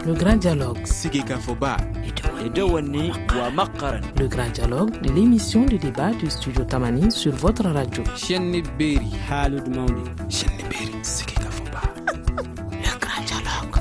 Le grand dialogue. Le grand dialogue de l'émission de débat du studio Tamani sur votre radio. Le grand dialogue.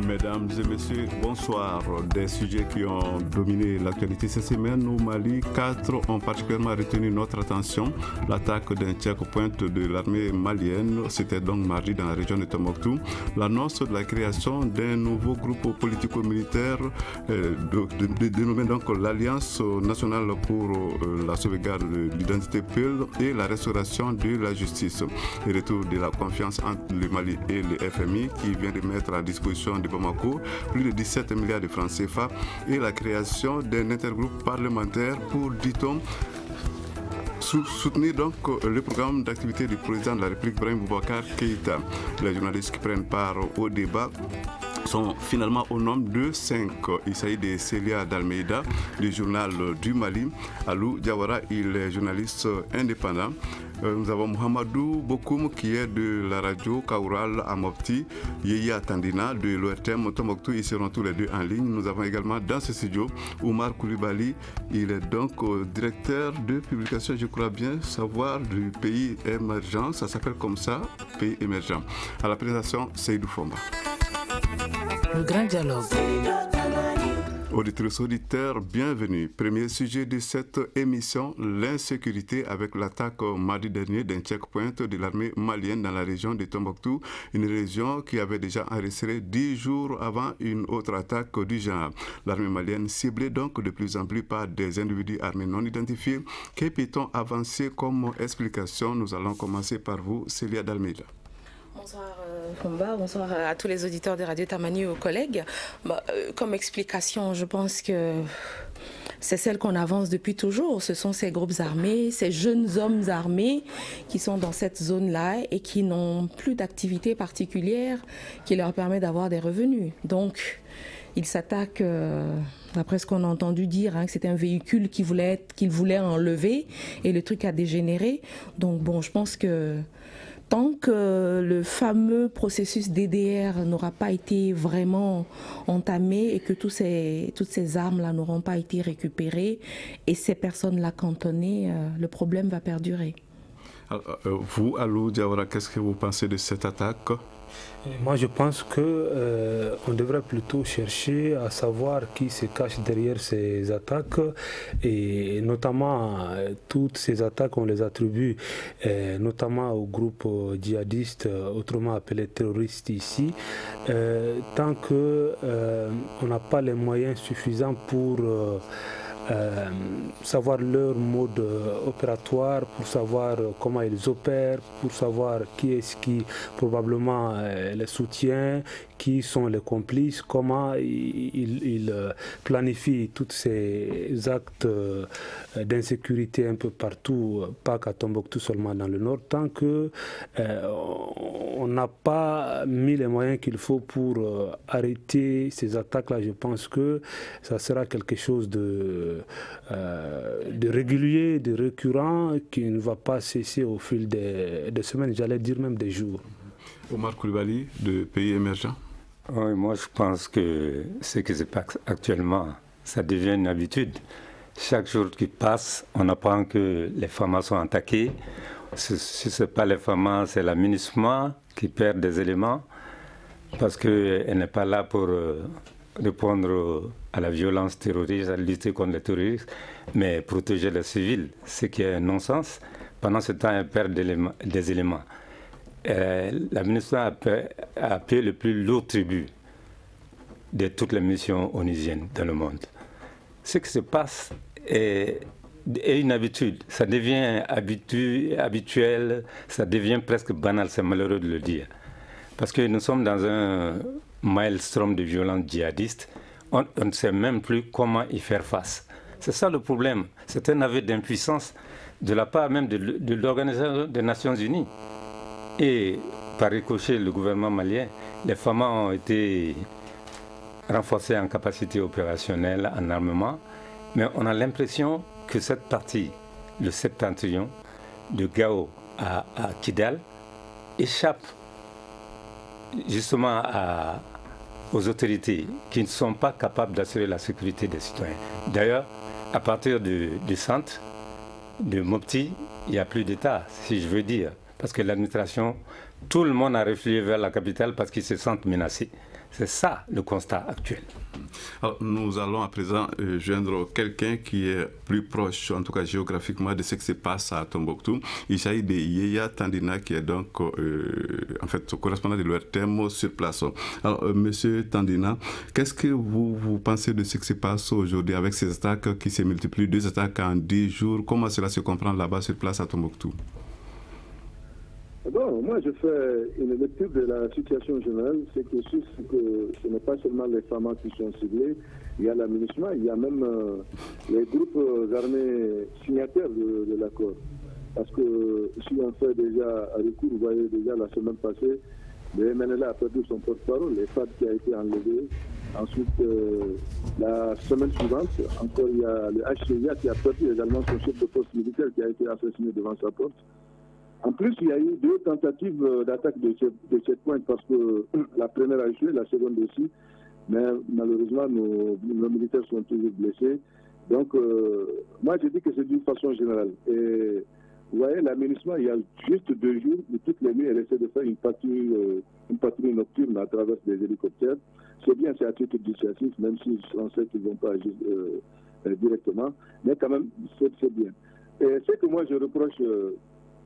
Mesdames et messieurs, bonsoir. Des sujets qui ont dominé l'actualité cette semaine au Mali, 4 ont particulièrement retenu notre attention. L'attaque d'un checkpoint de l'armée malienne, c'était donc mardi dans la région de Tombouctou. L'annonce de la création d'un nouveau groupe politico-militaire dénommé donc l'Alliance nationale pour la sauvegarde de l'identité Peul et la restauration de la justice. Le retour de la confiance entre le Mali et le FMI qui vient de mettre à disposition de Bamako plus de 17 milliards de francs CFA et la création d'un intergroupe parlementaire pour, dit-on, soutenir donc le programme d'activité du président de la République, Ibrahim Boubacar Keïta. Les journalistes qui prennent part au débat sont finalement au nombre de 5. Il s'agit de Célia Dalmeida, du journal du Mali. Alou Diawara, il est journaliste indépendant. Nous avons Mohamedou Bokoum qui est de la radio Kaoural à Mopti, Yeya Tandina de l'ORTM Tombouctou, ils seront tous les deux en ligne. Nous avons également dans ce studio Oumar Koulibaly, il est donc directeur de publication, je crois bien savoir, du pays émergent, ça s'appelle comme ça, pays émergent. À la présentation, Seydou Fomba. Le grand dialogue. Auditrices, auditeurs, bienvenue. Premier sujet de cette émission, l'insécurité avec l'attaque mardi dernier d'un checkpoint de l'armée malienne dans la région de Tombouctou, une région qui avait déjà enregistré 10 jours avant une autre attaque du genre. L'armée malienne ciblée donc de plus en plus par des individus armés non identifiés. Que peut-on avancer comme explication? Nous allons commencer par vous, Célia Dalmeida. Bonsoir Fomba, bonsoir à tous les auditeurs de Radio Tamani et aux collègues. Comme explication, je pense que c'est celle qu'on avance depuis toujours. Ce sont ces groupes armés, ces jeunes hommes armés qui sont dans cette zone-là et qui n'ont plus d'activité particulière qui leur permet d'avoir des revenus. Donc, ils s'attaquent, d'après ce qu'on a entendu dire, que c'était un véhicule qu'ils voulaient enlever et le truc a dégénéré. Donc bon, je pense que tant que le fameux processus DDR n'aura pas été vraiment entamé et que toutes ces armes-là n'auront pas été récupérées et ces personnes-là cantonnées, le problème va perdurer. Vous, Alou Diawara, qu'est-ce que vous pensez de cette attaque? Moi, je pense qu'on devrait plutôt chercher à savoir qui se cache derrière ces attaques et notamment toutes ces attaques, on les attribue notamment aux groupes djihadistes, autrement appelés terroristes ici, tant qu'on n'a pas les moyens suffisants pour savoir leur mode opératoire, pour savoir comment ils opèrent, pour savoir qui est-ce qui probablement les soutient, qui sont les complices, comment ils planifient tous ces actes d'insécurité un peu partout, pas qu'à Tombouctou seulement dans le nord, tant qu'on n'a pas mis les moyens qu'il faut pour arrêter ces attaques-là. Je pense que ça sera quelque chose de régulier, de récurrent, qui ne va pas cesser au fil des semaines, j'allais dire même des jours. Omar Koulibaly, de Pays émergents. Oui, moi je pense que ce qui se passe actuellement, ça devient une habitude. Chaque jour qui passe, on apprend que les FAMA sont attaqués. Si ce n'est pas les FAMA, c'est la MINUSMA qui perd des éléments parce qu'elle n'est pas là pour répondre à la violence terroriste, à lutter contre les terroristes, mais protéger les civils, ce qui est un non-sens. Pendant ce temps, elle perd des éléments. La MINUSMA a payé le plus lourd tribut de toutes les missions onusiennes dans le monde. Ce qui se passe est une habitude, ça devient habituel, ça devient presque banal, c'est malheureux de le dire. Parce que nous sommes dans un maelstrom de violence djihadiste, on ne sait même plus comment y faire face. C'est ça le problème, c'est un aveu d'impuissance de la part même de l'Organisation des Nations Unies. Et par ricochet, le gouvernement malien, les FAMA ont été renforcés en capacité opérationnelle, en armement, mais on a l'impression que cette partie, le septentrion, de Gao à Kidal, échappe justement aux autorités qui ne sont pas capables d'assurer la sécurité des citoyens. D'ailleurs, à partir du centre de Mopti, il n'y a plus d'État, si je veux dire, parce que l'administration, tout le monde a réfléchi vers la capitale parce qu'ils se sentent menacés. C'est ça le constat actuel. Alors, nous allons à présent joindre quelqu'un qui est plus proche, en tout cas géographiquement, de ce qui se passe à Tombouctou. Il s'agit de Yaya Tandina, qui est donc en fait correspondant de l'ORTM sur place. Alors, monsieur Tandina, qu'est-ce que vous pensez de ce qui se passe aujourd'hui avec ces attaques qui se multiplient, 2 attaques en 10 jours? Comment cela se comprend là-bas sur place à Tombouctou? Bon, moi je fais une lecture de la situation générale, c'est que ce n'est pas seulement les FAMA qui sont ciblés, il y a la MINUSMA, il y a même les groupes armés signataires de l'accord. Parce que si on fait déjà un recours, vous voyez déjà la semaine passée, le MNLA a perdu son porte-parole, les FAD qui a été enlevé. Ensuite, la semaine suivante, encore il y a le HCIA qui a perdu également son chef de poste militaire qui a été assassiné devant sa porte. En plus, il y a eu 2 tentatives d'attaque de checkpoint parce que la première a échoué, la seconde aussi. Mais malheureusement, nos militaires sont toujours blessés. Donc, moi, je dis que c'est d'une façon générale. Et vous voyez, l'aménagement, il y a juste 2 jours où toutes les nuits, elle essaie de faire une patrouille nocturne à travers des hélicoptères. C'est bien, c'est à titre d'initiative, même si on sait qu'ils ne vont pas agir directement. Mais quand même, c'est bien. Et ce que moi, je reproche...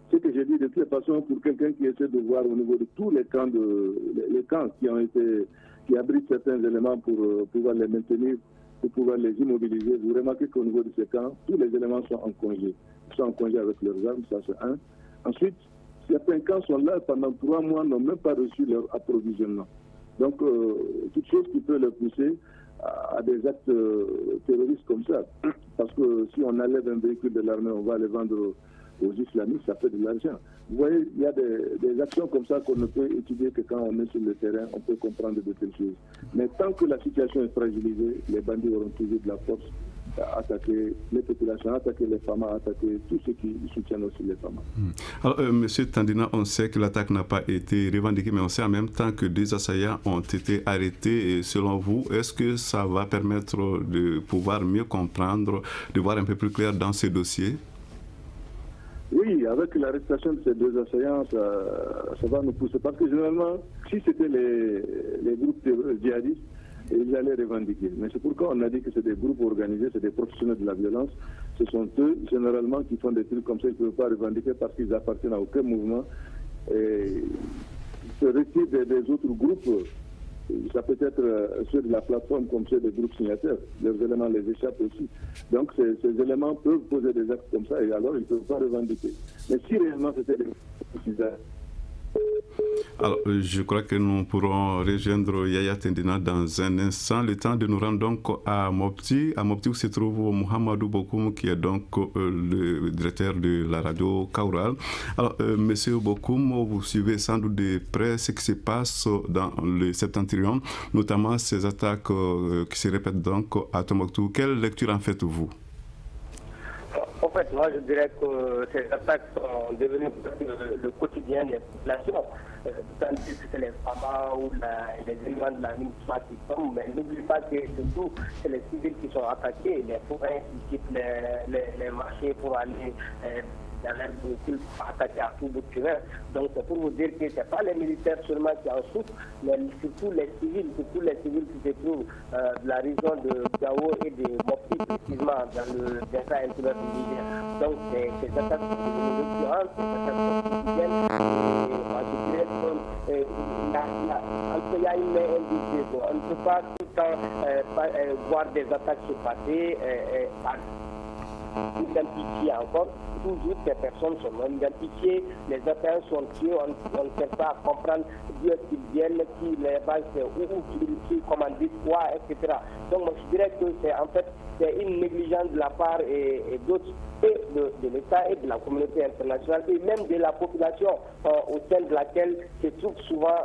ce que j'ai dit de toute façon pour quelqu'un qui essaie de voir au niveau de tous les camps, les camps qui abritent certains éléments pour pouvoir les maintenir, pour pouvoir les immobiliser, vous remarquez qu'au niveau de ces camps, tous les éléments sont en congé. Ils sont en congé avec leurs armes, ça c'est un. Ensuite, certains camps sont là pendant 3 mois, n'ont même pas reçu leur approvisionnement. Donc, toute chose qui peut les pousser à des actes terroristes comme ça. Parce que si on enlève un véhicule de l'armée, on va les vendre aux islamistes, ça fait de l'argent. Vous voyez, il y a des actions comme ça qu'on ne peut étudier que quand on est sur le terrain, on peut comprendre de telles choses. Mais tant que la situation est fragilisée, les bandits auront toujours de la force à attaquer les populations, à attaquer les femmes, à attaquer tous ceux qui soutiennent aussi les femmes. Alors, monsieur Tandina, on sait que l'attaque n'a pas été revendiquée, mais on sait en même temps que 2 assaillants ont été arrêtés. Et selon vous, est-ce que ça va permettre de pouvoir mieux comprendre, de voir un peu plus clair dans ce dossier? Oui, avec l'arrestation de ces 2 assaillants, ça va nous pousser. Parce que généralement, si c'était les groupes djihadistes, ils allaient revendiquer. Mais c'est pourquoi on a dit que c'est des groupes organisés, c'est des professionnels de la violence. Ce sont eux, généralement, qui font des trucs comme ça. Ils ne peuvent pas revendiquer parce qu'ils appartiennent à aucun mouvement. Et ils se retirent des autres groupes. Ça peut être ceux de la plateforme comme ceux des groupes signataires. Leurs éléments les échappent aussi. Donc ces éléments peuvent poser des actes comme ça et alors ils ne peuvent pas revendiquer. Mais si réellement c'était des groupes, alors, je crois que nous pourrons rejoindre Yaya Tandina dans un instant. Le temps de nous rendre donc à Mopti où se trouve Mohamedou Bokoum, qui est donc le directeur de la radio Kaural. Alors, monsieur Bokoum, vous suivez sans doute de près ce qui se passe dans le Septentrion, notamment ces attaques qui se répètent donc à Tombouctou. Quelle lecture en faites-vous? En fait, moi je dirais que ces attaques sont devenues le quotidien des populations. Tandis que c'est les FAMA ou les éléments de la MINUSMA qui tombent, mais n'oublie pas que surtout c'est les civils qui sont attaqués, les forains qui quittent les marchés pour aller dans l'air véhicule pour attaquer à tout bout de chemin. Donc c'est pour vous dire que ce n'est pas les militaires seulement qui en souffrent, mais surtout les civils qui se trouvent de la région de Gao et de Mopti, précisément dans le dessin intérieur du Niger. Donc ces attaques sont devenues récurrentes, ces attaques sont quotidiennes. Moi je dirais qu'il y a une main invisible. On ne peut pas tout le temps voir des attaques se passer identifiées encore. Toujours ces personnes sont non identifiées, les attaques sont tuées, on ne sait pas comprendre d'où est-ce qu'ils viennent, qui les base, où, qui commandent quoi, etc. Donc moi je dirais que c'est une négligence de la part et d'autres, et de l'État et de la communauté internationale et même de la population au sein de laquelle se trouvent souvent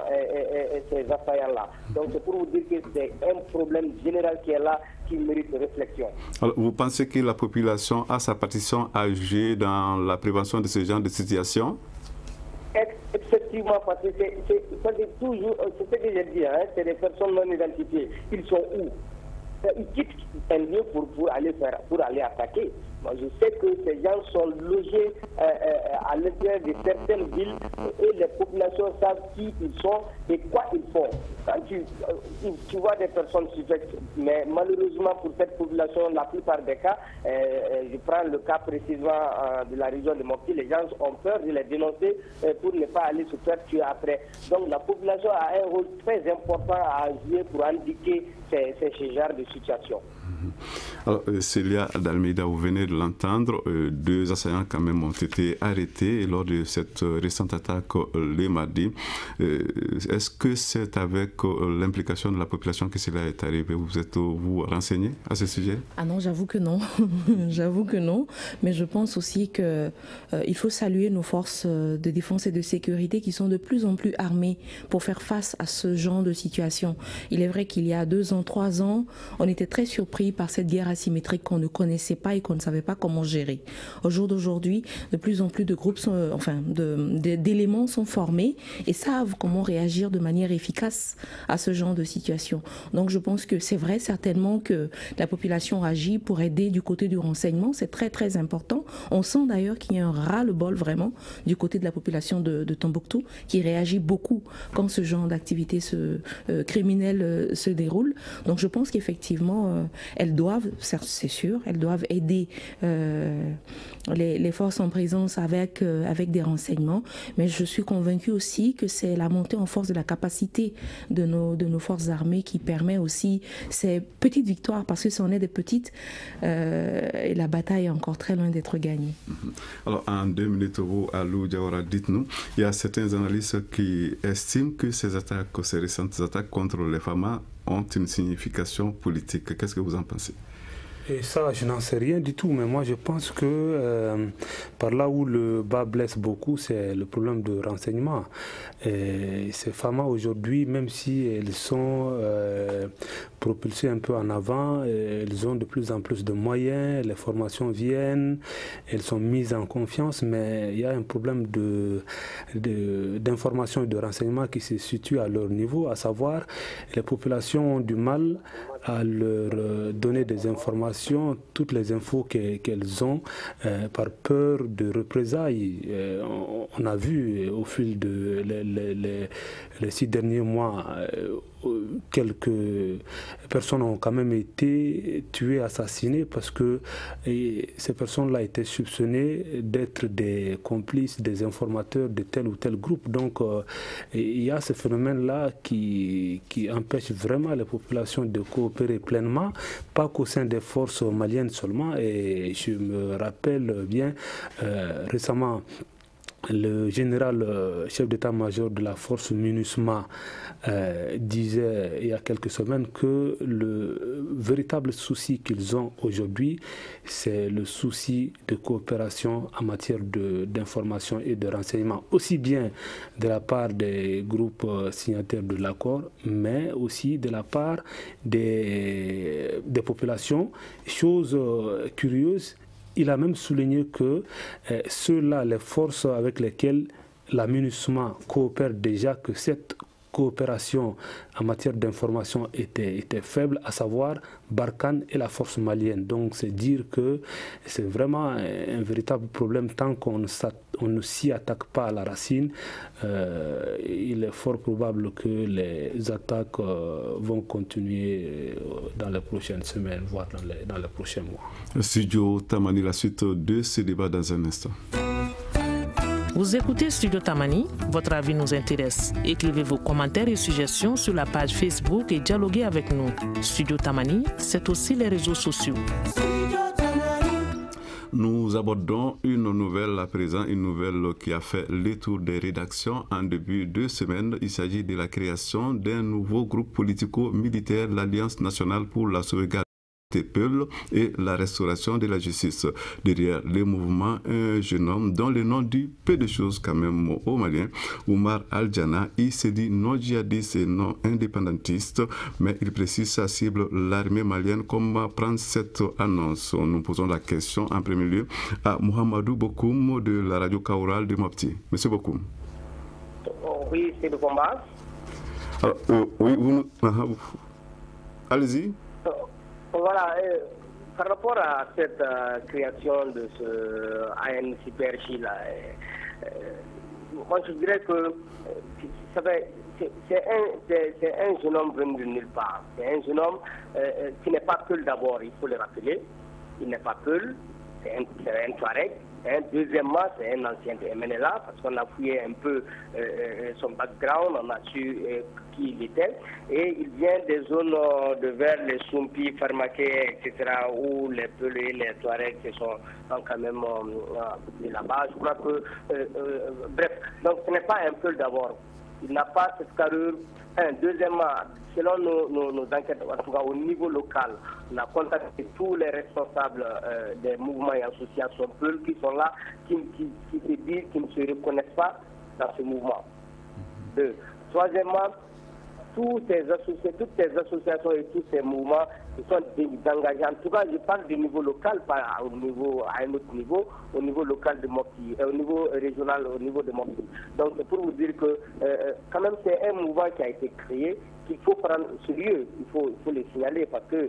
ces assaillants-là. Donc c'est pour vous dire que c'est un problème général qui est là, qui mérite réflexion. Alors, vous pensez que la population a sa partition à jouer dans la prévention de ce genre de situation? effectivement, parce que c'est toujours, c'est ce que j'ai dit, hein, c'est des personnes non identifiées. Ils sont où? Ils quittent un lieu pour aller attaquer. Moi, je sais que ces gens sont logés à l'intérieur de certaines villes et les populations savent qui ils sont et quoi ils font. Quand tu vois des personnes suspectes, mais malheureusement pour cette population, la plupart des cas, je prends le cas précisément de la région de Mopti, les gens ont peur de les dénoncer pour ne pas aller se faire tuer après. Donc la population a un rôle très important à jouer pour indiquer ces genres de situations. Alors, Célia Dalmeida, vous venez de l'entendre, 2 assaillants quand même ont été arrêtés lors de cette récente attaque le mardi. Est-ce que c'est avec l'implication de la population que cela est arrivé? Vous êtes-vous renseigné à ce sujet? Ah non, j'avoue que non. J'avoue que non. Mais je pense aussi qu'il faut saluer nos forces de défense et de sécurité qui sont de plus en plus armées pour faire face à ce genre de situation. Il est vrai qu'il y a 2 ans, 3 ans, on était très surpris par cette guerre asymétrique qu'on ne connaissait pas et qu'on ne savait pas comment gérer. Au jour d'aujourd'hui, de plus en plus de groupes, d'éléments sont formés et savent comment réagir de manière efficace à ce genre de situation. Donc je pense que c'est vrai certainement que la population agit pour aider du côté du renseignement. C'est très très important. On sent d'ailleurs qu'il y a un ras-le-bol vraiment du côté de la population de Tombouctou qui réagit beaucoup quand ce genre d'activité criminelle se déroule. Donc je pense qu'effectivement, elles doivent, c'est sûr, elles doivent aider les forces en présence avec des renseignements, mais je suis convaincue aussi que c'est la montée en force de la capacité de nos forces armées qui permet aussi ces petites victoires, parce que ce sont des petites, et la bataille est encore très loin d'être gagnée. Alors en 2 minutes, vous, Alou Diawara, dites-nous, il y a certains analystes qui estiment que ces récentes attaques contre les femmes ont une signification politique. Qu'est-ce que vous en pensez? Et ça, je n'en sais rien du tout, mais moi je pense que par là où le bas blesse beaucoup, c'est le problème de renseignement. Et ces femmes aujourd'hui, même si elles sont propulsées un peu en avant, elles ont de plus en plus de moyens, les formations viennent, elles sont mises en confiance, mais il y a un problème d'information et de renseignement qui se situe à leur niveau, à savoir les populations ont du mal à leur donner des informations, toutes les infos qu'elles ont, par peur de représailles. On a vu au fil de les 6 derniers mois, quelques personnes ont quand même été tuées, assassinées, parce que ces personnes-là étaient soupçonnées d'être des complices, des informateurs de tel ou tel groupe. Donc il y a ce phénomène-là qui empêche vraiment les populations de coopérer pleinement, pas qu'au sein des forces maliennes seulement. Et je me rappelle bien récemment, le général chef d'état-major de la force MINUSMA disait il y a quelques semaines que le véritable souci qu'ils ont aujourd'hui, c'est le souci de coopération en matière d'information et de renseignement, aussi bien de la part des groupes signataires de l'accord, mais aussi de la part des populations. Chose curieuse, il a même souligné que ceux-là, les forces avec lesquelles la MINUSMA coopère déjà, que cette coopération en matière d'information était faible, à savoir Barkhane et la force malienne. Donc c'est dire que c'est vraiment un véritable problème tant qu'on ne s'y attaque pas à la racine. Il est fort probable que les attaques vont continuer dans les prochaines semaines, voire dans les prochains mois. Studio Tamani, la suite de ce débat dans un instant. Vous écoutez Studio Tamani, votre avis nous intéresse. Écrivez vos commentaires et suggestions sur la page Facebook et dialoguez avec nous. Studio Tamani, c'est aussi les réseaux sociaux. Nous abordons une nouvelle à présent, une nouvelle qui a fait le tour des rédactions en début de semaine. Il s'agit de la création d'un nouveau groupe politico-militaire, l'Alliance nationale pour la sauvegarde des peuples et la restauration de la justice. Derrière le mouvement, un jeune homme dont le nom dit peu de choses quand même aux Maliens, Oumar Al-Jana. Il se dit non djihadiste et non indépendantiste, mais il précise sa cible, l'armée malienne. Comment prendre cette annonce? Nous posons la question en premier lieu à Mohamedou Bokoum de la radio Kaoural de Mopti. Monsieur Bokoum. Oui, c'est le combat. Alors, oui, allez-y. Voilà, par rapport à cette création de ce ANCPRJ là, moi je dirais que c'est un jeune homme venu de nulle part. C'est un jeune homme qui n'est pas Peul d'abord, il faut le rappeler. Il n'est pas Peul, c'est un Touareg. Deuxièmement, c'est un ancien de MNLA, parce qu'on a fouillé un peu son background, on a su qui il était. Et il vient des zones de vers les Soumpi, Farmaké, etc., où les Peuls et les Touaregs sont quand même là-bas. Je crois que, bref, donc ce n'est pas un Peul d'abord. Il n'a pas cette carrure. Deuxièmement, selon nos enquêtes, en tout cas au niveau local, on a contacté tous les responsables des mouvements et associations Peul qui sont là, qui se disent qu'ils ne se reconnaissent pas dans ce mouvement. Troisièmement, toutes ces associations et tous ces mouvements qui sont engagés. En tout cas, je parle du niveau local, pas à un autre niveau, au niveau local de Mopti, au niveau régional, au niveau de Mopti. Donc, c'est pour vous dire que, quand même, c'est un mouvement qui a été créé, qu'il faut prendre au sérieux, il faut les signaler, parce que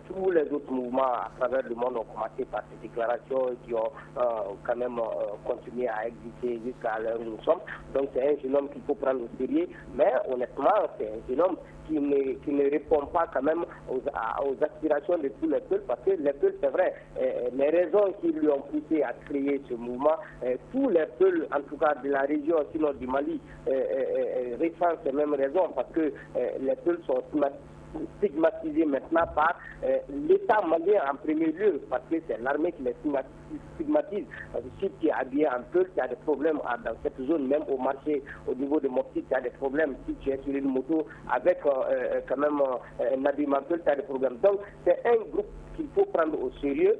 tous les autres mouvements à travers le monde ont commencé par ces déclarations qui ont quand même continué à exister jusqu'à l'heure où nous sommes. Donc c'est un jeune homme qu'il faut prendre au sérieux, mais honnêtement, c'est un jeune homme qui ne répond pas quand même aux aspirations de tous les peuples, parce que les peuples, c'est vrai, les raisons qui lui ont poussé à créer ce mouvement, tous les peuples, en tout cas de la région, sinon du Mali, ressentent ces mêmes raisons, parce que les peuples sont stigmatisés maintenant par l'État malien en premier lieu, parce que c'est l'armée qui les stigmatise. Si tu es habillé en peuple, tu as des problèmes dans cette zone, même au marché, au niveau de Mopti, tu as des problèmes. Si tu es sur une moto avec quand même un habillement peuple, tu as des problèmes. Donc c'est un groupe qu'il faut prendre au sérieux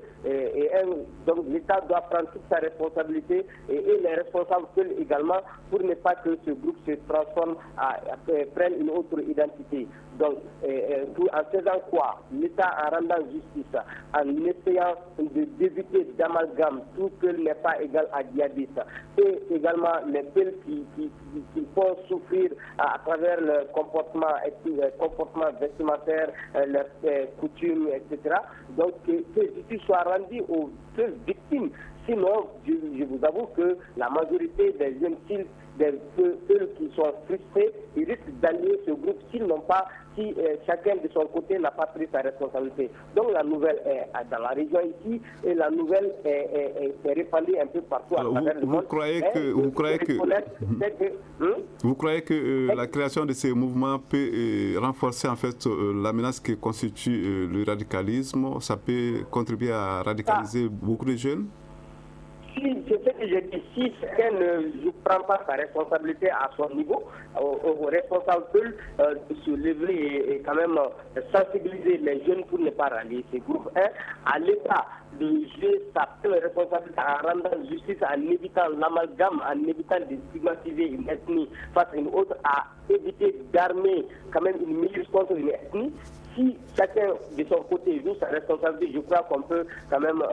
donc l'État doit prendre toute sa responsabilité et les responsables également pour ne pas que ce groupe se transforme, prenne une autre identité. Donc en faisant quoi? L'État en rendant justice, en essayant d'éviter d'amalgame, tout Peul n'est pas égal à djihadiste, et également les Peuls qui font souffrir à travers le comportement vestimentaire, leurs coutumes, etc. Donc que justice soit rendue aux Peuls victimes. Sinon, je vous avoue que la majorité des jeunes filles, des Peuls qui sont frustrés, ils risquent d'allier ce groupe si chacun de son côté n'a pas pris sa responsabilité. Donc la nouvelle est dans la région ici et la nouvelle est répandue un peu partout à travers le monde. Vous croyez que la création de ces mouvements peut renforcer en fait la menace que constitue le radicalisme? Ça peut contribuer à radicaliser beaucoup de jeunes? Si, c'est ce que je dis, si quelqu'un ne prend pas sa responsabilité à son niveau, aux responsables de se lever et quand même sensibiliser les jeunes pour ne pas rallier ces groupes, à l'État de jouer sa responsabilité en rendant justice, en évitant l'amalgame, en évitant de stigmatiser une ethnie face à une autre, à éviter d'armer quand même une milice contre une ethnie. Si chacun de son côté joue sa responsabilité, je crois qu'on peut quand même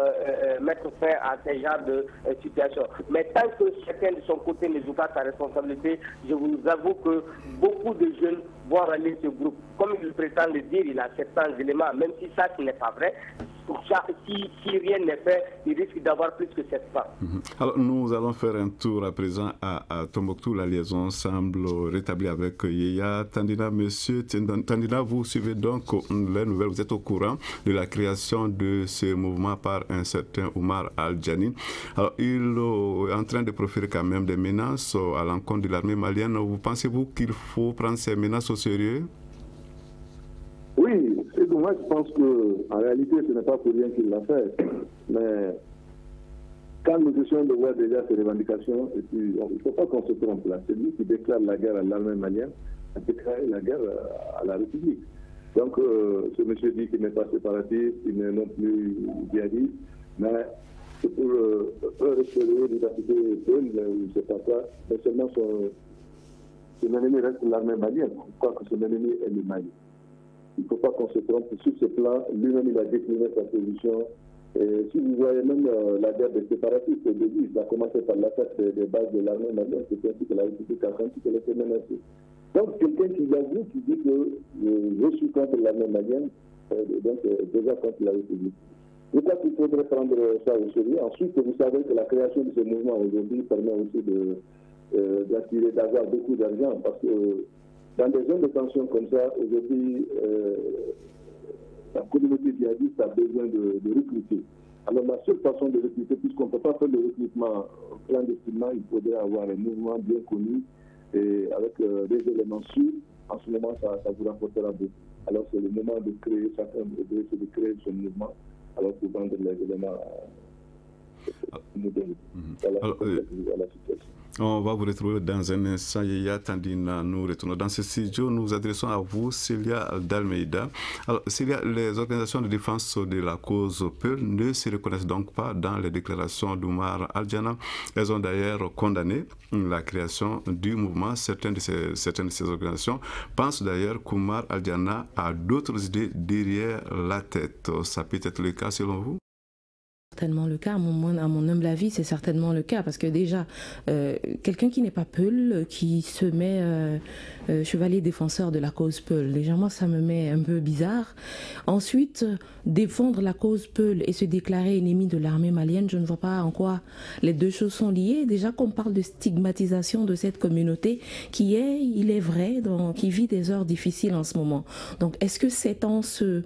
mettre fin à ce genre de situation. Mais tant que chacun de son côté ne joue pas sa responsabilité, je vous avoue que beaucoup de jeunes vont rallier ce groupe. Comme il prétend le dire, il a 700 éléments, même si ça, ce n'est pas vrai. Si rien n'est fait, il risque d'avoir plus que 700. Alors, nous allons faire un tour à présent à Tombouctou. La liaison semble rétablie avec Yaya Tandina. Monsieur Tandina, vous suivez donc les nouvelles. Vous êtes au courant de la création de ce mouvement par un certain Oumar Al-Djani. Alors, il est en train de proférer quand même des menaces à l'encontre de l'armée malienne. Vous pensez-vous qu'il faut prendre ces menaces au sérieux? Oui, c'est dommage. Je pense qu'en réalité, ce n'est pas pour rien qu'il l'a fait. Mais quand nous essayons de voir déjà ces revendications, et puis, il ne faut pas qu'on se trompe là. C'est lui qui déclare la guerre à l'armée malienne, a déclaré la guerre à la République. Donc, ce monsieur dit qu'il n'est pas séparatiste, il n'est non plus djihadiste, mais c'est pour restaurer l'identité Peul, je ne sais pas quoi, mais seulement son ennemi reste l'armée malienne. Je crois que son ennemi est le Mali. Il ne faut pas qu'on se trompe. Sur ce plan, lui-même, il a décliné sa position Et si vous voyez même la guerre des séparatistes au début, ça a commencé par l'attaque des bases de l'armée malienne, c'est ainsi que la République a senti qu'elle était menacée. Donc quelqu'un qui avoue, qui dit que je suis contre l'armée malienne, donc déjà contre la République. Je crois qu'il faudrait prendre ça au sérieux. Ensuite, vous savez que la création de ce mouvement aujourd'hui permet aussi d'attirer, d'avoir beaucoup d'argent, parce que dans des zones de tension comme ça, aujourd'hui, la communauté djihadiste a besoin de recruter. Alors la seule façon de recruter, puisqu'on ne peut pas faire le recrutement clandestinement, il faudrait avoir un mouvement bien connu et avec des éléments sûrs. En ce moment, ça vous rapportera beaucoup. Alors c'est le moment de créer, chacun de créer ce mouvement, alors pour vendre les éléments modernes. Voilà la situation. On va vous retrouver dans un instant. Yaya Tandina, nous retournons dans ce studio. Nous adressons à vous, Célia Dalmeida. Alors, Célia, les organisations de défense de la cause Peul ne se reconnaissent donc pas dans les déclarations d'Oumar Al-Diana. Elles ont d'ailleurs condamné la création du mouvement. Certaines de ces organisations pensent d'ailleurs qu'Oumar Al-Diana a d'autres idées derrière la tête. Ça peut être le cas selon vous? Certainement le cas, à mon humble avis, c'est certainement le cas, parce que déjà, quelqu'un qui n'est pas Peul, qui se met chevalier défenseur de la cause Peul, déjà moi ça me met un peu bizarre. Ensuite, défendre la cause Peul et se déclarer ennemi de l'armée malienne, je ne vois pas en quoi les deux choses sont liées. Déjà qu'on parle de stigmatisation de cette communauté qui est, il est vrai, qui vit des heures difficiles en ce moment. Donc est-ce que c'est en se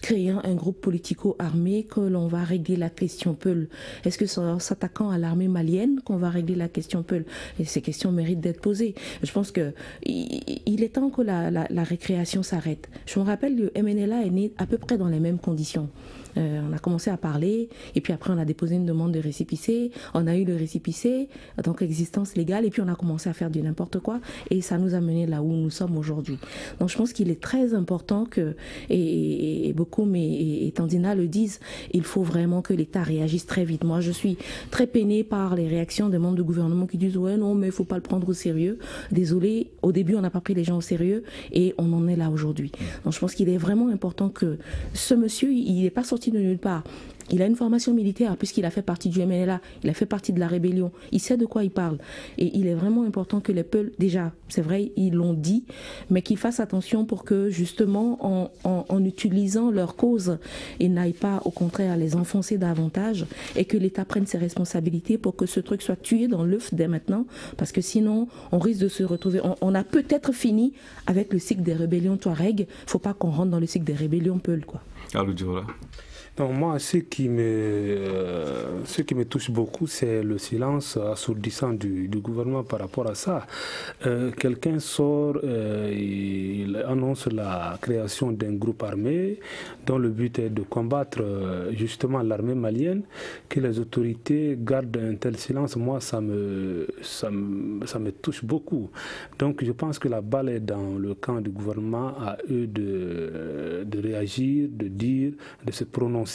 créant un groupe politico-armé que l'on va régler la question Peul? Est-ce que c'est en s'attaquant à l'armée malienne qu'on va régler la question Peul? Et ces questions méritent d'être posées. Je pense que il est temps que la récréation s'arrête. Je me rappelle, le MNLA est né à peu près dans les mêmes conditions. On a commencé à parler et puis après on a déposé une demande de récépissé, on a eu le récépissé en tant qu'existence légale et puis on a commencé à faire du n'importe quoi et ça nous a mené là où nous sommes aujourd'hui. Donc je pense qu'il est très important que, et Bokoum et Tandina le disent, il faut vraiment que l'État réagisse très vite. Moi je suis très peinée par les réactions des membres du gouvernement qui disent ouais non mais il faut pas le prendre au sérieux. Désolé, au début on n'a pas pris les gens au sérieux et on en est là aujourd'hui. Donc je pense qu'il est vraiment important que ce monsieur, il n'est pas sorti de nulle part. Il a une formation militaire puisqu'il a fait partie du MNLA, il a fait partie de la rébellion, il sait de quoi il parle. Et il est vraiment important que les Peuls, déjà, c'est vrai, ils l'ont dit, mais qu'ils fassent attention pour que justement, en utilisant leur cause, ils n'aillent pas au contraire à les enfoncer davantage et que l'État prenne ses responsabilités pour que ce truc soit tué dans l'œuf dès maintenant, parce que sinon, on risque de se retrouver, on a peut-être fini avec le cycle des rébellions Touareg, il ne faut pas qu'on rentre dans le cycle des rébellions Peuls, quoi. Donc moi, ce qui me touche beaucoup, c'est le silence assourdissant du gouvernement par rapport à ça. Quelqu'un sort, il annonce la création d'un groupe armé dont le but est de combattre justement l'armée malienne, que les autorités gardent un tel silence. Moi, ça me touche beaucoup. Donc je pense que la balle est dans le camp du gouvernement, à eux de réagir, de dire, de se prononcer.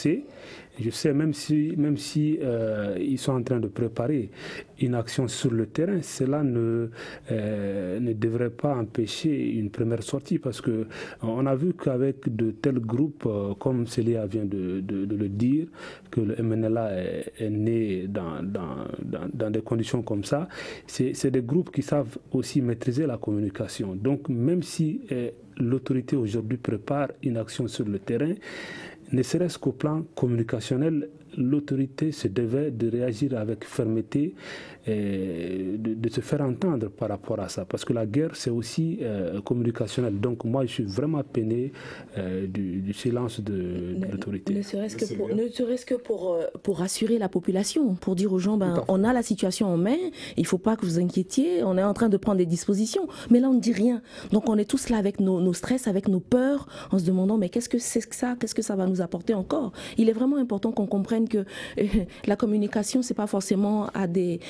Je sais, même si ils sont en train de préparer une action sur le terrain, cela ne devrait pas empêcher une première sortie, parce que on a vu qu'avec de tels groupes, comme Célia vient de le dire, que le MNLA est né dans des conditions comme ça, c'est des groupes qui savent aussi maîtriser la communication. Donc même si l'autorité aujourd'hui prépare une action sur le terrain, ne serait-ce qu'au plan communicationnel, l'autorité se devait de réagir avec fermeté et de se faire entendre par rapport à ça. Parce que la guerre, c'est aussi communicationnel. Donc moi, je suis vraiment peiné du silence de l'autorité. Ne serait-ce que pour rassurer la population, pour dire aux gens, on a la situation en main, il ne faut pas que vous inquiétiez, on est en train de prendre des dispositions. Mais là, on ne dit rien. Donc on est tous là avec nos stress, avec nos peurs, en se demandant, mais qu'est-ce que c'est que ça? Qu'est-ce que ça va nous apporter encore? Il est vraiment important qu'on comprenne que la communication, c'est pas forcément à des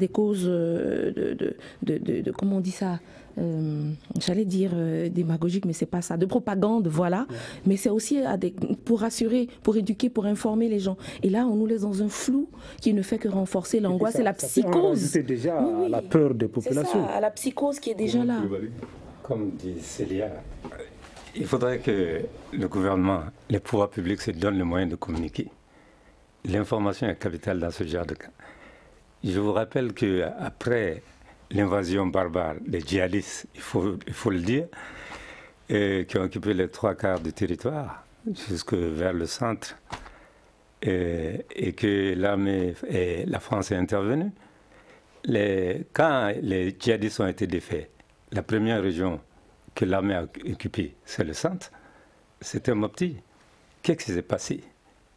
causes de comment on dit ça, j'allais dire démagogique, mais c'est pas ça, de propagande, voilà. Mais c'est aussi pour rassurer, pour éduquer, pour informer les gens. Et là, on nous laisse dans un flou qui ne fait que renforcer l'angoisse et la psychose. C'est déjà la peur des populations. C'est ça, la psychose qui est déjà là. Comme dit Célia, il faudrait que le gouvernement, les pouvoirs publics se donnent le moyen de communiquer. l'information est capitale dans ce genre de cas. Je vous rappelle qu'après l'invasion barbare des djihadistes, il faut le dire, qui ont occupé les 3/4 du territoire, jusque vers le centre, et que l'armée et la France est intervenue, quand les djihadistes ont été défaits, la première région que l'armée a occupée, c'est le centre, c'était Mopti. Qu'est-ce qui s'est passé?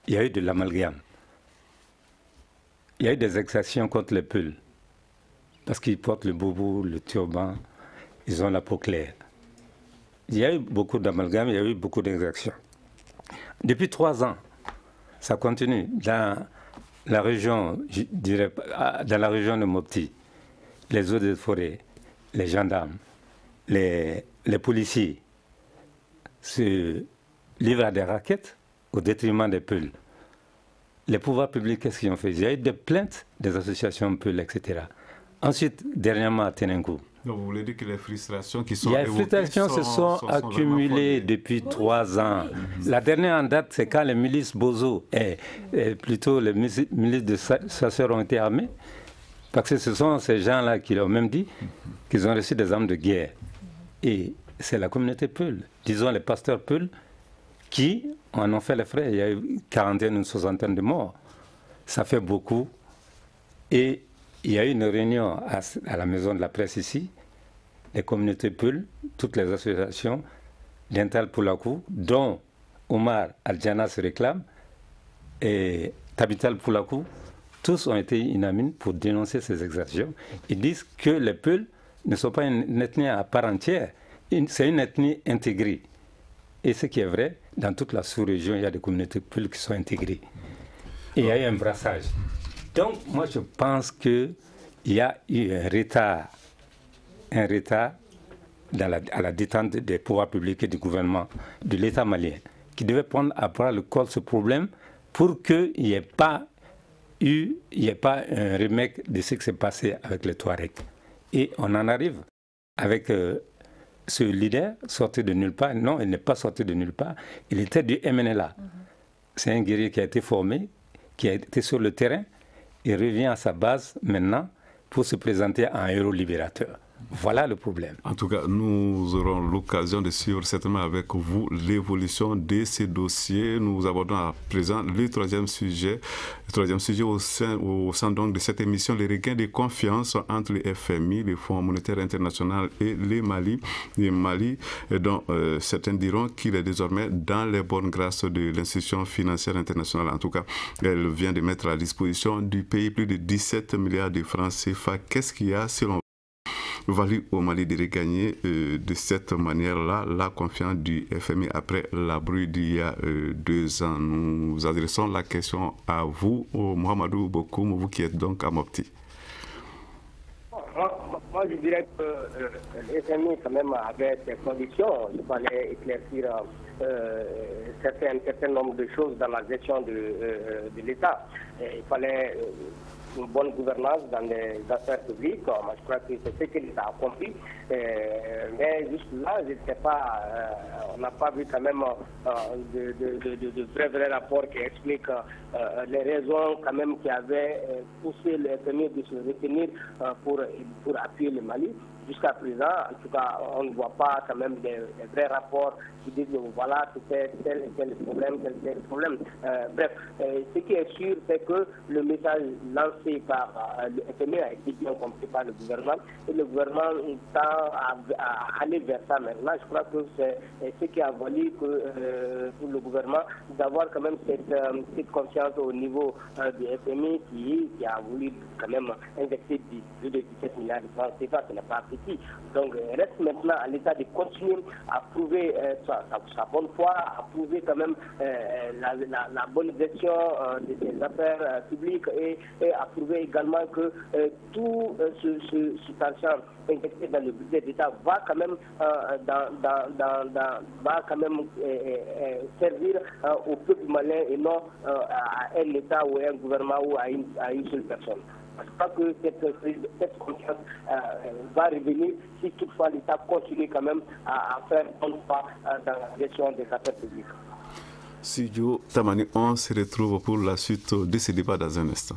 Il y a eu de l'amalgame. Il y a eu des exactions contre les Peuls, parce qu'ils portent le boubou, le turban, ils ont la peau claire. Il y a eu beaucoup d'amalgame, il y a eu beaucoup d'exactions. Depuis 3 ans, ça continue. Dans la région, je dirais, dans la région de Mopti, les eaux de forêt, les gendarmes, les policiers se livrent à des raquettes au détriment des Peuls. Les pouvoirs publics, qu'est-ce qu'ils ont fait? Il y a eu des plaintes des associations Peuls, etc. Ensuite, dernièrement à Tenenkou. Donc vous voulez dire que les frustrations qui sont les frustrations se sont accumulées depuis 3 ans. La dernière en date, c'est quand les milices Bozo et plutôt les milices de Sasseur ont été armées. Parce que ce sont ces gens-là qui ont même dit qu'ils ont reçu des armes de guerre. Et c'est la communauté Peul, disons les pasteurs Peul, qui en ont fait les frais. Il y a eu une quarantaine, une soixantaine de morts. Ça fait beaucoup. Et il y a eu une réunion à la maison de la presse ici, les communautés Peul, toutes les associations, d'Intal Poulakou, dont Omar Al-Jana se réclame, et Tabital Poulakou, tous ont été unanimes pour dénoncer ces exactions. Ils disent que les Peuls ne sont pas une ethnie à part entière, c'est une ethnie intégrée. Et ce qui est vrai, dans toute la sous-région, il y a des communautés Peuls qui sont intégrées. Et il y a eu un brassage. Donc, moi, je pense qu'il y a eu un retard à la détente des pouvoirs publics et du gouvernement de l'État malien, qui devait prendre à bras le corps ce problème pour qu'il n'y ait pas un remake de ce qui s'est passé avec les Touaregs. Et on en arrive avec ce leader sorti de nulle part. Non, il n'est pas sorti de nulle part. Il était du MNLA. C'est un guerrier qui a été formé, qui a été sur le terrain. Il revient à sa base maintenant pour se présenter en héros libérateur. Voilà le problème. En tout cas, nous aurons l'occasion de suivre certainement avec vous l'évolution de ces dossiers. Nous abordons à présent le troisième sujet au sein donc de cette émission, les regains de confiance entre le FMI, le Fonds monétaire international et le Mali. Le Mali, dont certains diront qu'il est désormais dans les bonnes grâces de l'institution financière internationale. En tout cas, elle vient de mettre à disposition du pays plus de 17 milliards de francs CFA. Qu'est-ce qu'il y a selon valu au Mali de regagner de cette manière-là la confiance du FMI après la bruit d'il y a 2 ans. Nous adressons la question à vous, Mohamedou Bokoum, vous qui êtes donc à Mopti. Moi, je dirais que le FMI quand même avait des conditions. Il fallait éclaircir un certain nombre de choses dans la gestion de l'État. Il fallait une bonne gouvernance dans les affaires publiques. Moi, je crois que c'est ce que l'État a compris. Mais juste là, je ne sais pas, on n'a pas vu quand même de vrais rapports qui expliquent les raisons quand même qui avaient poussé le FMI de se retenir pour appuyer le Mali. Jusqu'à présent, en tout cas, on ne voit pas quand même des vrais rapports qui disent voilà, c'était tel problème, tel problème. Bref, ce qui est sûr, c'est que le message lancé par le FMI a été bien compris par le gouvernement et le gouvernement tend à aller vers ça maintenant. Je crois que c'est ce qui a valu pour le gouvernement d'avoir quand même cette confiance au niveau du FMI qui a voulu quand même injecter plus de 17 milliards de francs CFA, ce n'est pas petit. Donc, reste maintenant à l'État de continuer à prouver sa bonne foi, à prouver quand même la bonne gestion des affaires publiques et à prouver également que tout cet argent injecté dans le budget d'État va quand même servir au peuple malien et non à un État ou à un gouvernement ou à une seule personne. Je crois que cette confiance va revenir si toutefois l'État continue quand même à faire bonne foi dans la gestion des affaires publiques. Studio Tamani, on se retrouve pour la suite de ce débat dans un instant.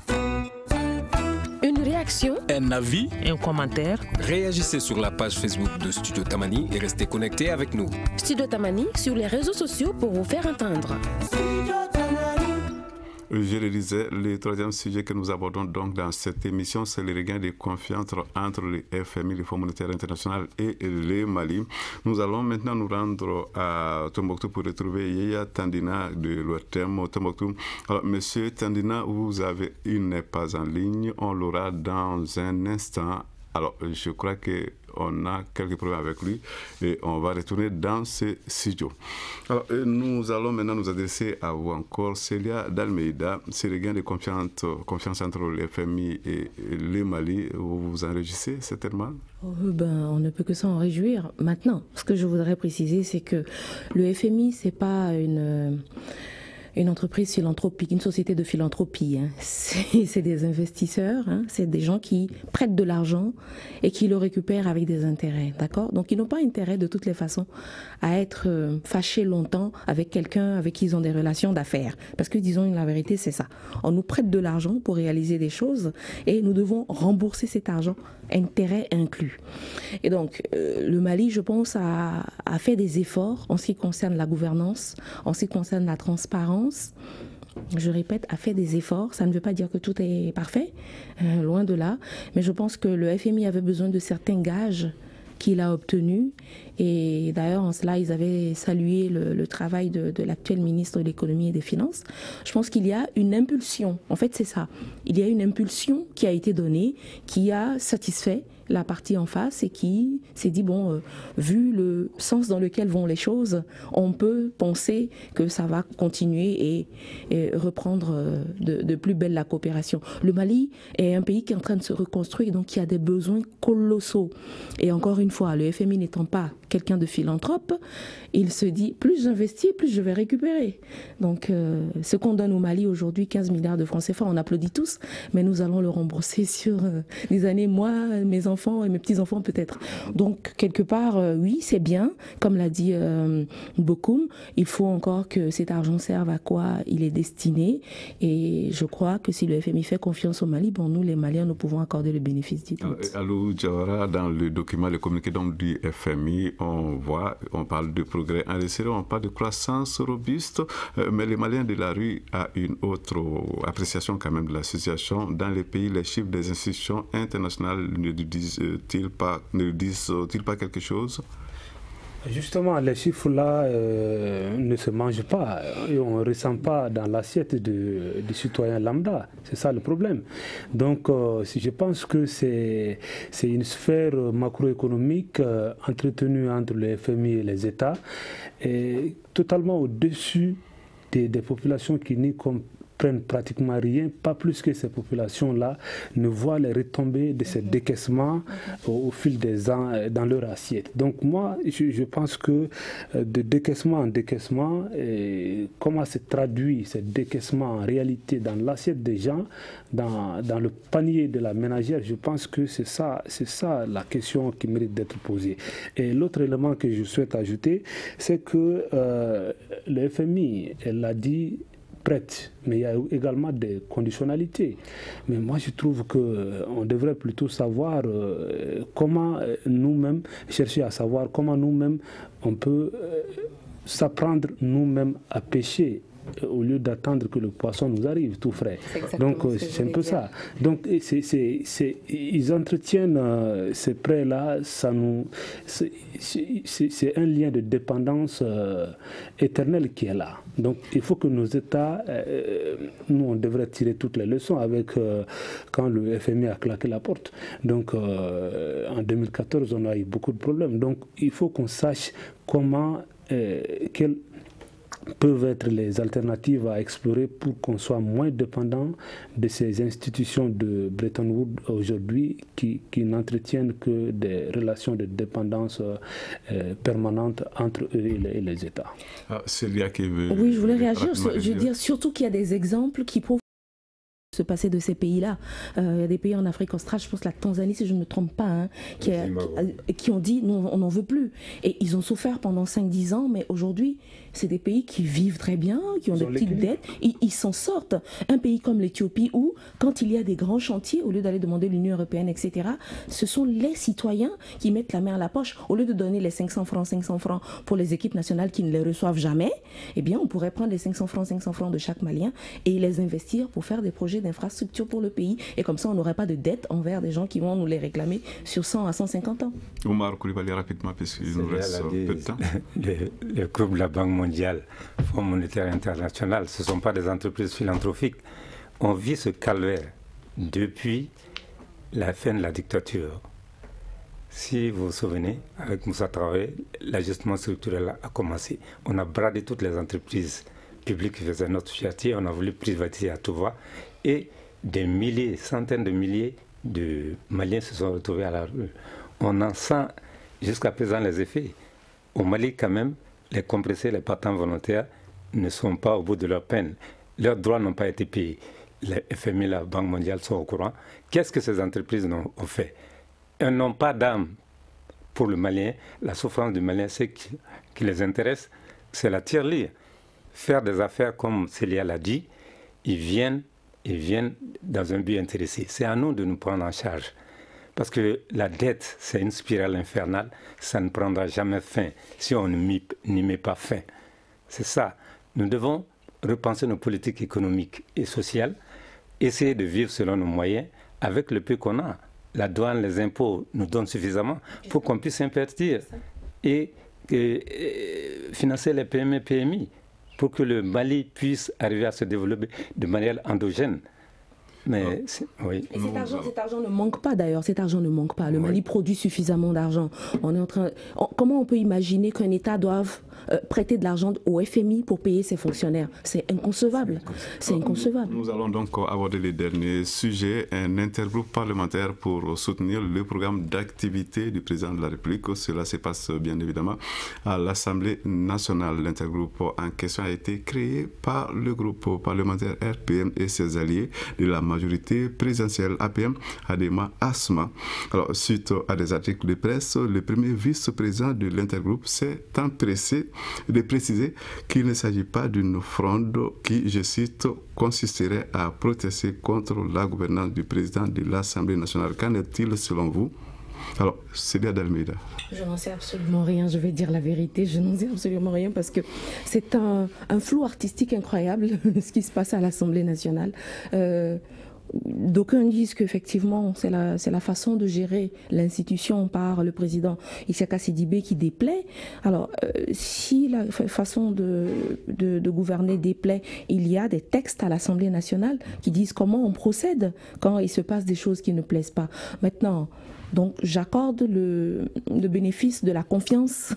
Une réaction, un avis, un commentaire. Réagissez sur la page Facebook de Studio Tamani et restez connectés avec nous. Studio Tamani sur les réseaux sociaux pour vous faire entendre. Je le disais, le troisième sujet que nous abordons donc dans cette émission, c'est le regain de confiance entre le FMI, le Fonds monétaire international, et le Mali. Nous allons maintenant nous rendre à Tombouctou pour retrouver Yaya Tandina de l'ORTEM Tombouctou. Alors, Monsieur Tandina, il n'est pas en ligne, on l'aura dans un instant. Alors, je crois qu'on a quelques problèmes avec lui et on va retourner dans ce studio. Alors, nous allons maintenant nous adresser à vous encore, Célia d'Almeida. C'est le gain de confiance entre le FMI et le Mali. Vous vous en réjouissez certainement? On ne peut que s'en réjouir. Maintenant, ce que je voudrais préciser, c'est que le FMI, c'est pas une entreprise philanthropique, une société de philanthropie. Hein. C'est des investisseurs, hein. C'est des gens qui prêtent de l'argent et qui le récupèrent avec des intérêts, d'accord? Donc ils n'ont pas intérêt de toutes les façons à être fâchés longtemps avec quelqu'un avec qui ils ont des relations d'affaires. Parce que disons la vérité, c'est ça. On nous prête de l'argent pour réaliser des choses et nous devons rembourser cet argent, intérêt inclus. Et donc le Mali, je pense, a fait des efforts en ce qui concerne la gouvernance, en ce qui concerne la transparence. Je répète, a fait des efforts. Ça ne veut pas dire que tout est parfait, loin de là. Mais je pense que le FMI avait besoin de certains gages qu'il a obtenus. Et d'ailleurs, en cela, ils avaient salué le travail de l'actuel ministre de l'économie et des finances. Je pense qu'il y a une impulsion. En fait, c'est ça. Il y a une impulsion qui a été donnée, qui a satisfait la partie en face et qui s'est dit, vu le sens dans lequel vont les choses, on peut penser que ça va continuer et reprendre de plus belle la coopération. Le Mali est un pays qui est en train de se reconstruire, donc qui a des besoins colossaux. Et encore une fois, le FMI n'étant pas quelqu'un de philanthrope, il se dit, plus j'investis, plus je vais récupérer. Donc, ce qu'on donne au Mali aujourd'hui, 15 milliards de francs CFA, on applaudit tous, mais nous allons le rembourser sur des années, moi, mes enfants et mes petits-enfants peut-être. Donc, quelque part, oui, c'est bien, comme l'a dit Bokoum, il faut encore que cet argent serve à quoi il est destiné. Et je crois que si le FMI fait confiance au Mali, nous, les Maliens, nous pouvons accorder le bénéfice du doute. Alou Diawara, dans le document, le communiqué donc du FMI, on parle de progrès enregistrés, on parle de croissance robuste, mais les Maliens de la rue ont une autre appréciation quand même de la situation. Dans les pays, les chiffres des institutions internationales ne disent-ils pas quelque chose? Justement, les chiffres-là ne se mangent pas et on ne ressent pas dans l'assiette du citoyen lambda. C'est ça le problème. Donc, si je pense que c'est une sphère macroéconomique entretenue entre le FMI et les États, et totalement au-dessus des populations qui n'y prennent pratiquement rien, pas plus que ces populations-là ne voient les retombées de ces décaissements au fil des ans dans leur assiette. Donc moi, je pense que de décaissement en décaissement, comment se traduit ce décaissement en réalité dans l'assiette des gens, dans le panier de la ménagère, je pense que c'est ça la question qui mérite d'être posée. Et l'autre élément que je souhaite ajouter, c'est que le FMI, elle l'a dit, prête, mais il y a également des conditionnalités. Mais moi, je trouve qu'on devrait plutôt savoir comment nous-mêmes, chercher à savoir comment nous-mêmes, on peut s'apprendre nous-mêmes à pêcher au lieu d'attendre que le poisson nous arrive tout frais. Donc c'est un peu ça. Donc ils entretiennent ces prêts-là, c'est un lien de dépendance éternelle qui est là. Donc il faut que nos États, nous on devrait tirer toutes les leçons avec quand le FMI a claqué la porte. Donc en 2014 on a eu beaucoup de problèmes. Donc il faut qu'on sache comment, quelles peuvent être les alternatives à explorer pour qu'on soit moins dépendant de ces institutions de Bretton Woods aujourd'hui qui n'entretiennent que des relations de dépendance permanentes entre eux et les États. Célia qui veut... Oui, je voulais réagir. Je veux dire surtout qu'il y a des exemples qui prouvent se passer de ces pays-là. Il y a des pays en Afrique australe, je pense la Tanzanie, si je ne me trompe pas, hein, qui ont dit non, on n'en veut plus. Et ils ont souffert pendant 5-10 ans, mais aujourd'hui, c'est des pays qui vivent très bien, qui ont des petites dettes, ils s'en sortent. Un pays comme l'Éthiopie où, quand il y a des grands chantiers, au lieu d'aller demander l'Union européenne, etc., ce sont les citoyens qui mettent la main à la poche. Au lieu de donner les 500 francs pour les équipes nationales qui ne les reçoivent jamais, eh bien, on pourrait prendre les 500 francs de chaque Malien et les investir pour faire des projets d'infrastructure pour le pays. Et comme ça, on n'aurait pas de dette envers des gens qui vont nous les réclamer sur 100 à 150 ans. Omar Coulibaly, rapidement, puisqu'il nous reste peu de temps. Le groupe de la Banque mondiale, Fonds monétaire international, ce ne sont pas des entreprises philanthropiques. On vit ce calvaire depuis la fin de la dictature. Si vous vous souvenez, avec Moussa Traoré, l'ajustement structurel a commencé. On a bradé toutes les entreprises publiques qui faisaient notre chantier, on a voulu privatiser à tout va. Et des milliers, centaines de milliers de Maliens se sont retrouvés à la rue. On en sent jusqu'à présent les effets. Au Mali, quand même, les compressés, les partants volontaires ne sont pas au bout de leur peine. Leurs droits n'ont pas été payés. Les FMI, la Banque mondiale sont au courant. Qu'est-ce que ces entreprises ont fait? Elles n'ont pas d'âme pour le Malien. La souffrance du Malien, ce qui les intéresse, c'est la tirelire. Faire des affaires comme Célia l'a dit, ils viennent dans un but intéressé. C'est à nous de nous prendre en charge. Parce que la dette, c'est une spirale infernale. Ça ne prendra jamais fin si on n'y met pas fin. C'est ça. Nous devons repenser nos politiques économiques et sociales, essayer de vivre selon nos moyens avec le peu qu'on a. La douane, les impôts nous donnent suffisamment pour qu'on puisse investir et financer les PME, PMI pour que le Mali puisse arriver à se développer de manière endogène. Mais oui. Et cet argent ne manque pas d'ailleurs, cet argent ne manque pas. Le Mali produit suffisamment d'argent. Comment on peut imaginer qu'un État doive prêter de l'argent au FMI pour payer ses fonctionnaires? C'est inconcevable. C'est inconcevable. Nous allons donc aborder les derniers sujets. Un intergroupe parlementaire pour soutenir le programme d'activité du président de la République. Cela se passe bien évidemment à l'Assemblée nationale. L'intergroupe en question a été créé par le groupe parlementaire RPM et ses alliés de la majorité présidentielle APM, Adema Asma. Alors, suite à des articles de presse, le premier vice-président de l'intergroupe s'est empressé de préciser qu'il ne s'agit pas d'une fronde qui, je cite, consisterait à protester contre la gouvernance du président de l'Assemblée nationale. Qu'en est-il selon vous? Alors, Célia d'Almeida. Je n'en sais absolument rien, je vais dire la vérité, je n'en sais absolument rien parce que c'est un flou artistique incroyable ce qui se passe à l'Assemblée nationale. D'aucuns disent qu'effectivement c'est la façon de gérer l'institution par le président Isaka Sidibé qui déplaît. Alors si la façon de gouverner déplaît, il y a des textes à l'Assemblée nationale qui disent comment on procède quand il se passe des choses qui ne plaisent pas. Maintenant, donc j'accorde le bénéfice de la confiance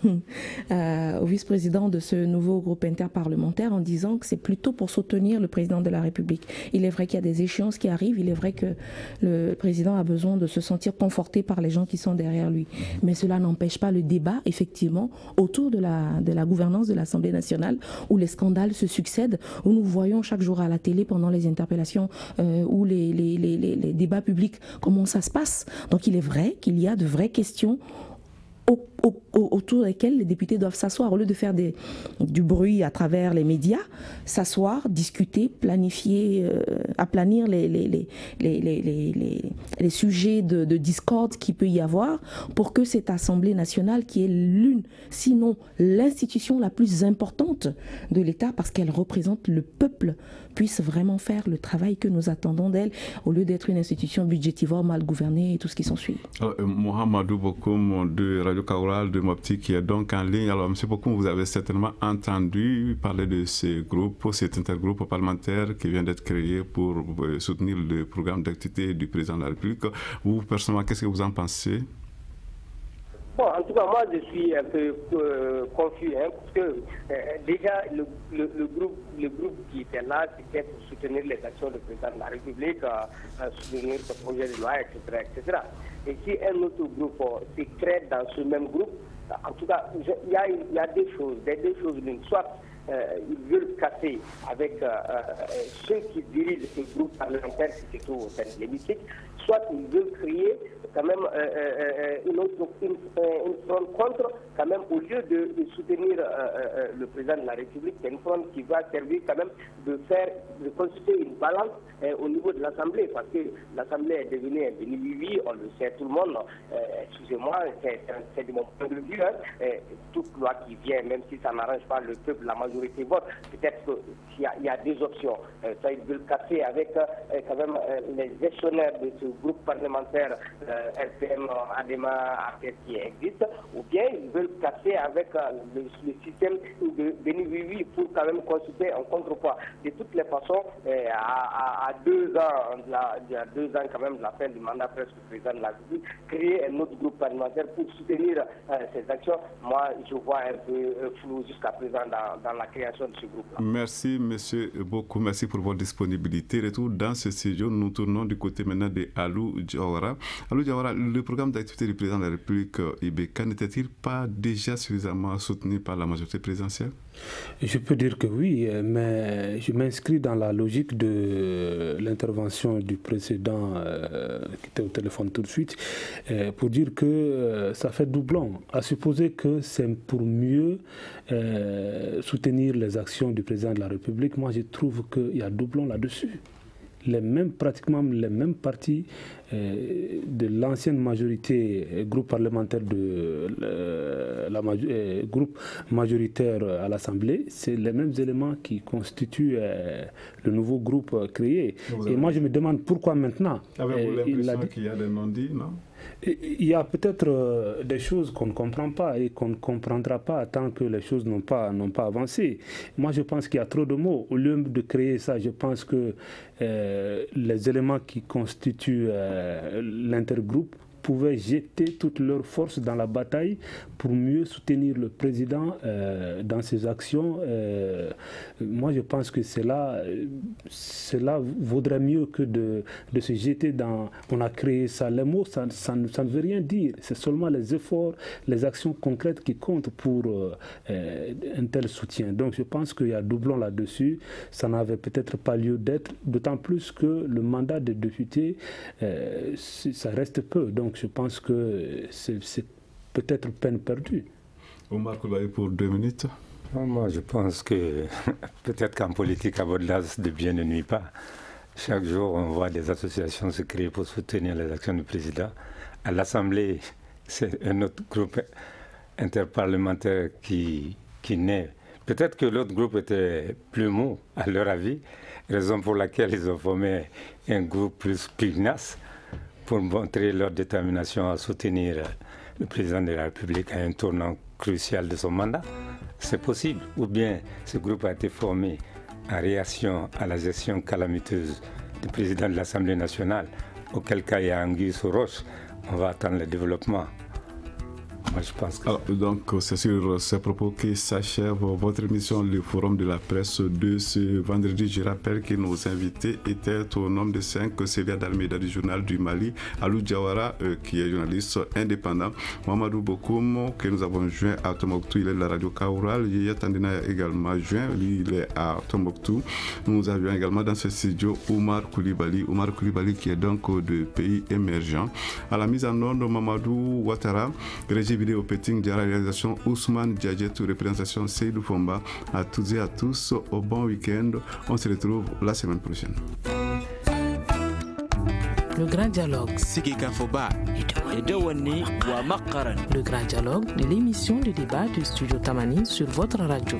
au vice-président de ce nouveau groupe interparlementaire en disant que c'est plutôt pour soutenir le président de la République. Il est vrai qu'il y a des échéances qui arrivent, il est vrai que le président a besoin de se sentir conforté par les gens qui sont derrière lui. Mais cela n'empêche pas le débat, effectivement, autour de la gouvernance de l'Assemblée nationale où les scandales se succèdent, où nous voyons chaque jour à la télé pendant les interpellations ou les débats publics comment ça se passe. Donc il est vrai qu'il y a de vraies questions autour desquelles les députés doivent s'asseoir. Au lieu de faire du bruit à travers les médias, s'asseoir, discuter, planifier, aplanir les sujets de discorde qu'il peut y avoir pour que cette Assemblée nationale, qui est l'une, sinon l'institution la plus importante de l'État, parce qu'elle représente le peuple, puisse vraiment faire le travail que nous attendons d'elle, au lieu d'être une institution budgétivore mal gouvernée et tout ce qui s'ensuit. Mohamedou Bokoum de Radio Kaoural de Mopti qui est donc en ligne. Alors, M. Bokoum, vous avez certainement entendu parler de ce groupe, cet intergroupe parlementaire qui vient d'être créé pour soutenir le programme d'activité du président de la République. Vous, personnellement, qu'est-ce que vous en pensez? Bon, en tout cas, moi, je suis un peu confus, hein, parce que déjà, le groupe qui était là, c'était pour soutenir les actions du président de la République, soutenir ce projet de loi, etc., etc. Et si un autre groupe se crée dans ce même groupe, en tout cas, il y a deux choses l'une. Soit ils veulent casser avec ceux qui dirigent ce groupe parlementaire, c'est tout au sein de l'hémicycle, soit ils veulent créer quand même une front contre, quand même, au lieu de soutenir le président de la République, c'est une front qui va servir quand même de constituer une balance au niveau de l'Assemblée, parce que l'Assemblée est devenue un béni-oui, on le sait tout le monde. Excusez-moi, c'est de mon point de vue, toute loi qui vient, même si ça n'arrange pas le peuple, la majorité vote, peut-être qu'il y a des options. Ça, ils veulent casser avec quand même les gestionnaires de ce groupe parlementaire RPM, ADEMA, APS qui existe, ou bien ils veulent casser avec le système de béni-oui pour quand même constituer un contrepoids. De toutes les façons, à 2 ans, il y a 2 ans quand même de la fin du mandat presque du président de la République, créer un autre groupe parlementaire pour soutenir ces actions, moi je vois un peu flou jusqu'à présent dans la création de ce groupe-là. Merci monsieur beaucoup, merci pour votre disponibilité. Retour dans ce studio, nous tournons du côté maintenant de Alou Diawara. Alou Diawara, le programme d'activité du président de la République, IBK, n'était-il pas déjà suffisamment soutenu par la majorité présidentielle? Je peux dire que oui, mais je m'inscris dans la logique de l'intervention du précédent qui était au téléphone tout de suite pour dire que ça fait doublon. À supposer que c'est pour mieux soutenir les actions du président de la République, moi je trouve qu'il y a doublon là-dessus. Pratiquement les mêmes partis de l'ancienne majorité, groupe parlementaire groupe majoritaire à l'Assemblée, c'est les mêmes éléments qui constituent le nouveau groupe créé. Et moi je me demande pourquoi maintenant. Avez-vous l'impression qu'il y a des non-dits, non? Il y a peut-être des choses qu'on ne comprend pas et qu'on ne comprendra pas tant que les choses n'ont pas avancé. Moi, je pense qu'il y a trop de mots. Au lieu de créer ça, je pense que les éléments qui constituent l'intergroupe pouvaient jeter toute leur force dans la bataille pour mieux soutenir le président dans ses actions. Moi, je pense que cela vaudrait mieux que de se jeter dans... On a créé ça. Les mots, ça ne veut rien dire. C'est seulement les efforts, les actions concrètes qui comptent pour un tel soutien. Donc, je pense qu'il y a doublon là-dessus. Ça n'avait peut-être pas lieu d'être, d'autant plus que le mandat des députés, ça reste peu. Donc, je pense que c'est peut-être peine perdue. Omar Koulibaly pour 2 minutes. Moi, je pense que peut-être qu'en politique, abondance de bien ne nuit pas. Chaque jour, on voit des associations se créer pour soutenir les actions du président. À l'Assemblée, c'est un autre groupe interparlementaire qui naît. Peut-être que l'autre groupe était plus mou, à leur avis, raison pour laquelle ils ont formé un groupe plus pugnace, pour montrer leur détermination à soutenir le président de la République à un tournant crucial de son mandat. C'est possible. Ou bien ce groupe a été formé en réaction à la gestion calamiteuse du président de l'Assemblée nationale, auquel cas il y a anguille sous roche. On va attendre le développement. Moi, je pense que... Alors, donc, c'est sur ces propos que s'achève votre émission, le Forum de la presse de ce vendredi. Je rappelle que nos invités étaient au nombre de 5, Célia Dalmeida du journal du Mali, Alou Diawara, qui est journaliste indépendant, Mamadou Bokoum, que nous avons joint à Tombouctou, il est de la radio Kaoural, Yaya Tandina également joint, lui il est à Tombouctou. Nous avions également dans ce studio Omar Koulibaly qui est donc de pays émergents. À la mise en onde, Mamadou Ouattara, régie vidéo Péting de la réalisation Ousmane Djadjetou, représentation Seydou Fomba. À toutes et à tous, au bon week-end. On se retrouve la semaine prochaine. Le grand dialogue. Le grand dialogue de l'émission de débat du studio Tamani sur votre radio.